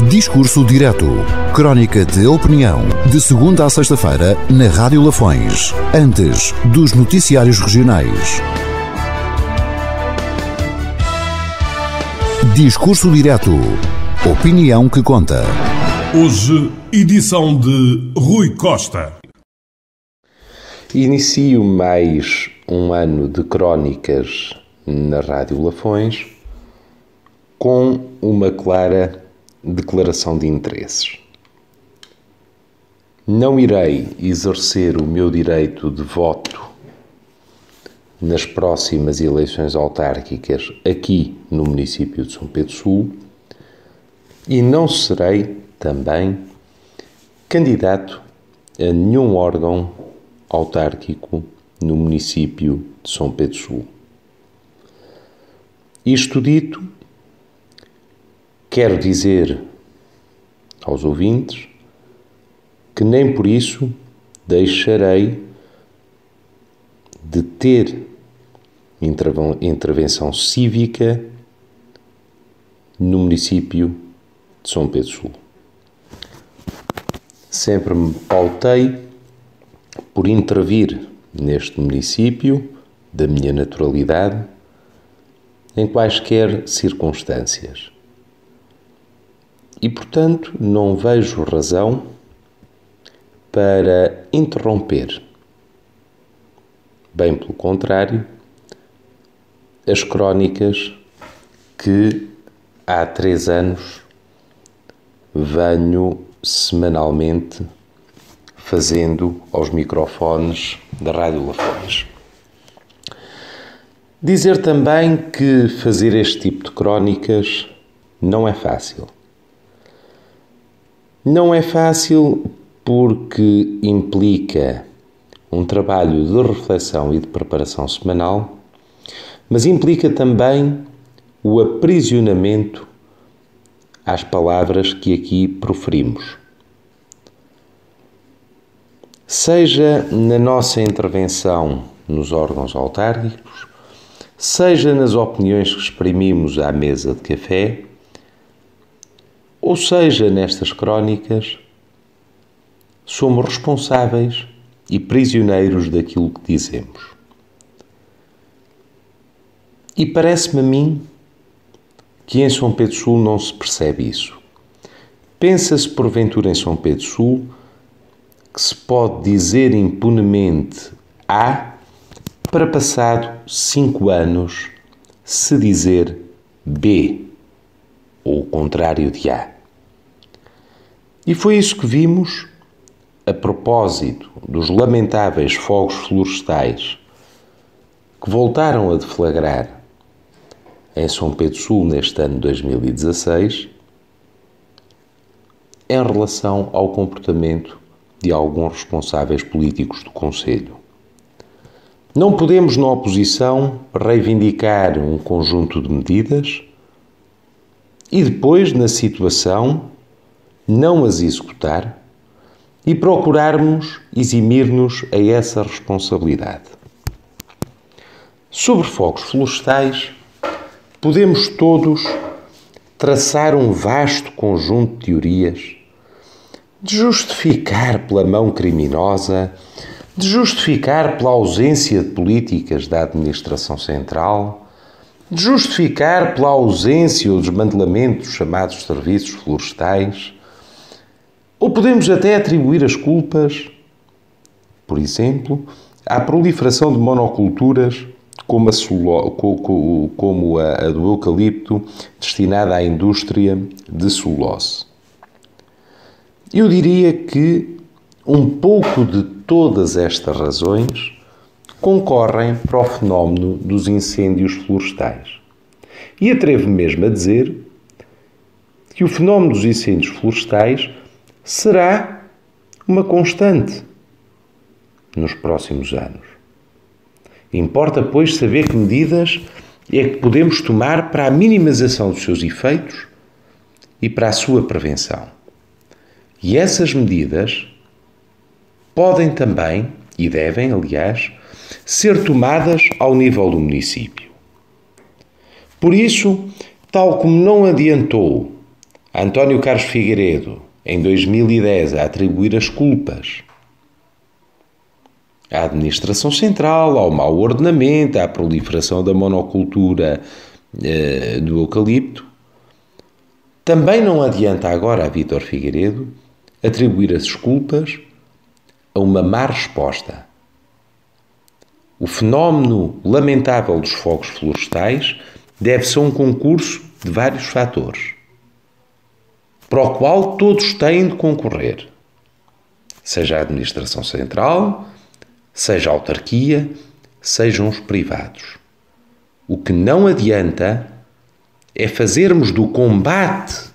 Discurso Direto. Crónica de opinião. De segunda a sexta-feira, na Rádio Lafões. Antes dos noticiários regionais. Discurso Direto. Opinião que conta. Hoje, edição de Rui Costa. Inicio mais um ano de crónicas na Rádio Lafões com uma clara declaração de interesses. Não irei exercer o meu direito de voto nas próximas eleições autárquicas aqui no município de São Pedro Sul e não serei também candidato a nenhum órgão autárquico no município de São Pedro Sul. Isto dito, quero dizer aos ouvintes que nem por isso deixarei de ter intervenção cívica no município de São Pedro Sul. Sempre me pautei por intervir neste município, da minha naturalidade, em quaisquer circunstâncias. E, portanto, não vejo razão para interromper. Bem pelo contrário, as crónicas que há 3 anos venho semanalmente fazendo aos microfones da Rádio Lafões. Dizer também que fazer este tipo de crónicas não é fácil. Não é fácil porque implica um trabalho de reflexão e de preparação semanal, mas implica também o aprisionamento às palavras que aqui proferimos. Seja na nossa intervenção nos órgãos autárquicos, seja nas opiniões que exprimimos à mesa de café, ou seja nestas crónicas, somos responsáveis e prisioneiros daquilo que dizemos. E parece-me a mim que em São Pedro Sul não se percebe isso. Pensa-se porventura em São Pedro Sul que se pode dizer impunemente A para passado 5 anos se dizer B, ou o contrário de A. E foi isso que vimos a propósito dos lamentáveis fogos florestais que voltaram a deflagrar em São Pedro Sul neste ano de 2016 em relação ao comportamento de alguns responsáveis políticos do Conselho. Não podemos, na oposição, reivindicar um conjunto de medidas e depois, na situação, não as executar e procurarmos eximir-nos a essa responsabilidade. Sobre fogos florestais, podemos todos traçar um vasto conjunto de teorias, de justificar pela mão criminosa, de justificar pela ausência de políticas da administração central, de justificar pela ausência ou desmantelamento dos chamados serviços florestais, ou podemos até atribuir as culpas, por exemplo, à proliferação de monoculturas como a do eucalipto destinada à indústria de celulose. Eu diria que um pouco de todas estas razões concorrem para o fenómeno dos incêndios florestais. E atrevo-me mesmo a dizer que o fenómeno dos incêndios florestais será uma constante nos próximos anos. Importa, pois, saber que medidas é que podemos tomar para a minimização dos seus efeitos e para a sua prevenção. E essas medidas podem também, e devem, aliás, ser tomadas ao nível do município. Por isso, tal como não adiantou a António Carlos Figueiredo, em 2010, a atribuir as culpas à administração central, ao mau ordenamento, à proliferação da monocultura do eucalipto, também não adianta agora a Vítor Figueiredo atribuir as culpas a uma má resposta. O fenómeno lamentável dos fogos florestais deve-se a um concurso de vários fatores, para o qual todos têm de concorrer, seja a administração central, seja a autarquia, sejam os privados. O que não adianta é fazermos do combate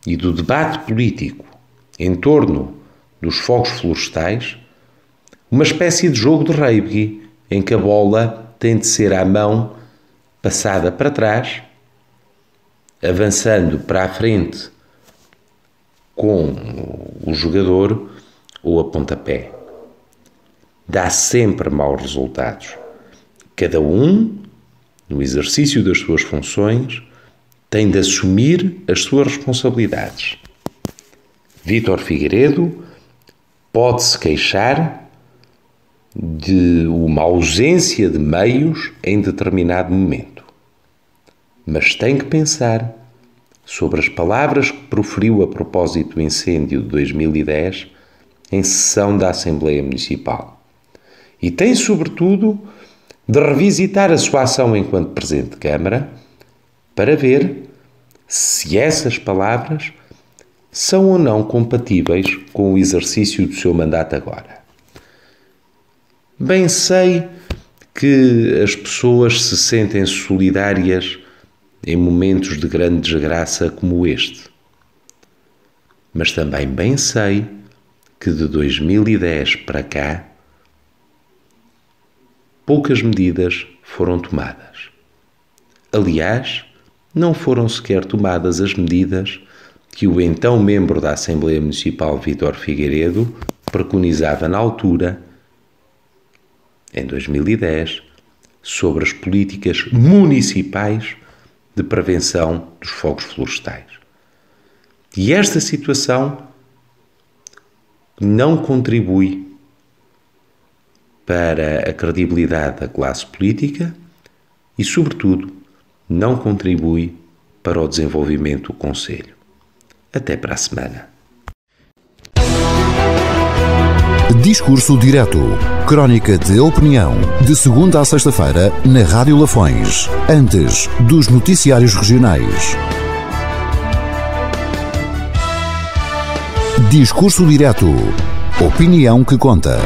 e do debate político em torno dos fogos florestais uma espécie de jogo de rugby em que a bola tem de ser à mão passada para trás, avançando para a frente com o jogador ou a pontapé. Dá sempre maus resultados. Cada um, no exercício das suas funções, tem de assumir as suas responsabilidades. Vítor Figueiredo pode-se queixar de uma ausência de meios em determinado momento, mas tem que pensar sobre as palavras que proferiu a propósito do incêndio de 2010 em sessão da Assembleia Municipal. E tem, sobretudo, de revisitar a sua ação enquanto Presidente de Câmara para ver se essas palavras são ou não compatíveis com o exercício do seu mandato agora. Bem sei que as pessoas se sentem solidárias em momentos de grande desgraça como este, mas também bem sei que de 2010 para cá poucas medidas foram tomadas. Aliás, não foram sequer tomadas as medidas que o então membro da Assembleia Municipal, Vítor Figueiredo, preconizava na altura, em 2010, sobre as políticas municipais de prevenção dos fogos florestais. E esta situação não contribui para a credibilidade da classe política e, sobretudo, não contribui para o desenvolvimento do Conselho. Até para a semana. Discurso Direto. Crónica de opinião. De segunda a sexta-feira, na Rádio Lafões. Antes dos noticiários regionais. Discurso Direto. Opinião que conta.